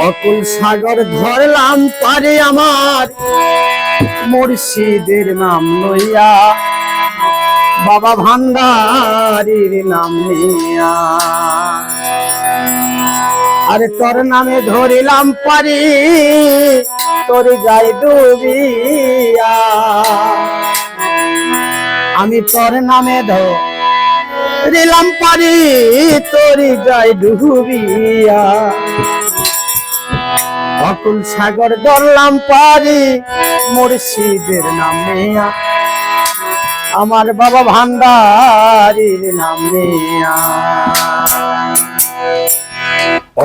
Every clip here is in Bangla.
অকুল সাগর ধরলাম পারে আমার মুর্শিদের নাম লইয়া, বাবা ভান্ডারীর নাম নিয়া। আরে তোর নামে ধরিলাম পারি তোর যাই ডুবিয়া, আমি তোর নামে ধরিলাম পারি তোর যাই ডুবিয়া। অকুল সাগর ধরলাম পারি মুর্শিদের নাম নিয়া, আমার বাবা ভান্ডারীর নাম নিয়া।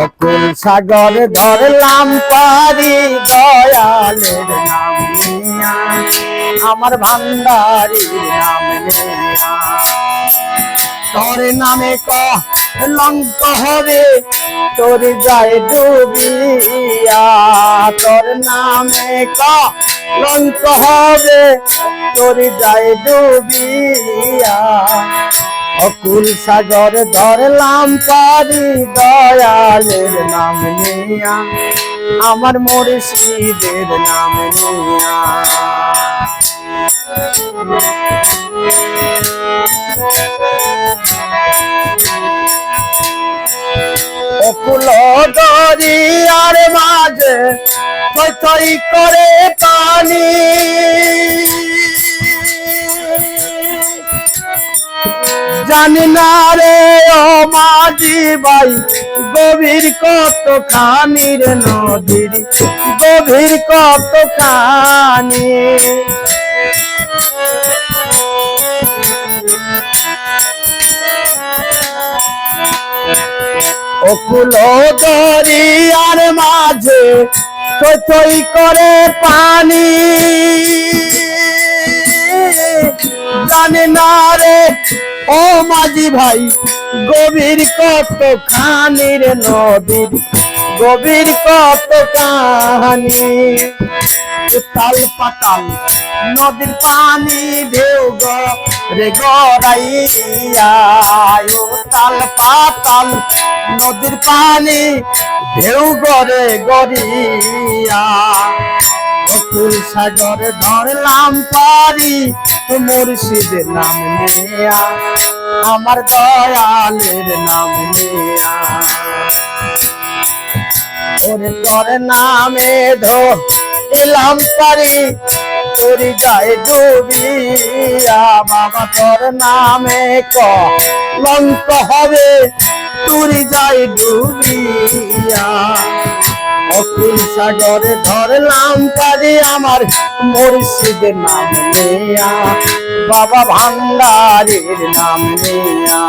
অকুল সাগর ধরলাম পারি দয়ালের নাম নিয়া, আমার ভান্ডারীর নাম নিয়া। তোর নামে কলঙ্ক হবে তোর যায় ডুবিয়া, তোর নামে কলঙ্ক হবে তোর যায় ডুবিয়া। অকুল সাগর ধরলাম পারি দয়ালের নাম নিয়া, আমার মুর্শিদের নাম নিয়া। অকুল দরিয়ার মাঝে থই থই করে পানি, জানি না রে ও মাঝি ভাই গভীর কত খানির নদীর গভীর কত খানি। অকুল দরিয়ার মাঝে থই থই করে পানি, জানে না রে ও মাঝি ভাই গভীর কত খানির নদীর গভীর কত কাহানি। উতাল পাতাল নদীর পানি ঢেউ রে গড়াইয়া, উতাল পাতাল নদীর পানি ঢেউ গড়ে গড়িয়া। অকুল সাগর ধরলাম পারি মুর্শিদের নাম নিয়া, আমার দয়ালের নাম নিয়া। ওরে তোর নামে ধরলাম পারি তোর যায় ডুবিয়া, বাবা তোর নামে কলঙ্ক হবে তোর যায় ডুবিয়া। অকুল সাগর ধরলাম পারি আমার মুর্শিদের নাম নিয়া, বাবা ভান্ডারীর নাম নিয়া।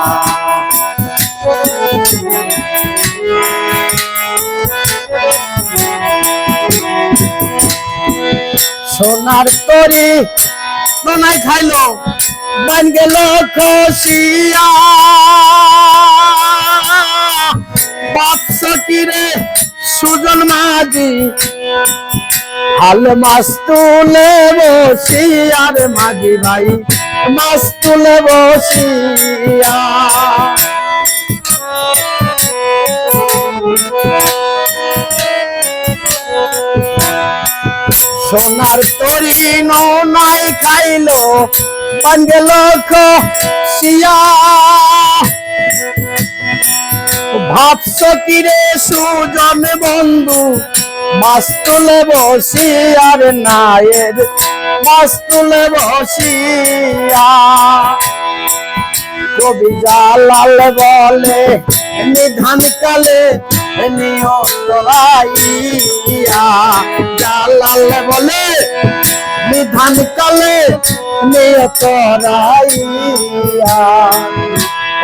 সোনার তরি বানাই খাইলো বান গেল খসিয়া, বাদশাকিরে সুজন মাঝি হাল মাছ তুলে বসিয়া রে মাঝি ভাই মাছ তুলে বসিয়া। সোনার তরি নৌনাই খাইলো বান গেল খসিয়া, ভাবছ কিরে সুজন বন্ধু মাছ তুলে বসিয়া রে নায়ের মাছ তুলে বসিয়া। কবি জালাল বলে নিধান কালে নিয়ত রাইয়া, জালাল বলে নিধান কালে নিয়ত রাইয়া।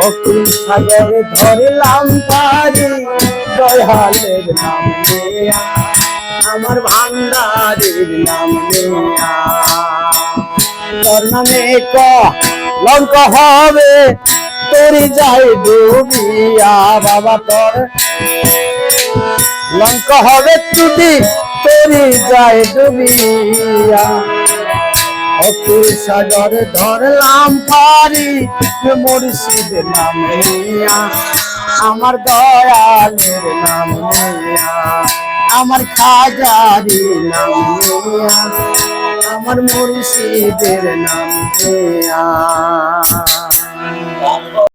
অকুল সাগর ধরলাম পারি দয়ালের নাম নিয়া, আমার ভান্ডারীর নাম নিয়া। তোর নামে কলঙ্ক হবে তোর যাই ডুবিয়া, বাবা তোর লঙ্ক হবে যদি তোর যাই ডুবিয়া। অতুল সাগর ধরলাম পারি মুর্শিদ নাম নিয়া আমার দয়ালের নাম নিয়া আমার খাজারি নাম নিয়া আমার মুর্শিদের নাম নিয়া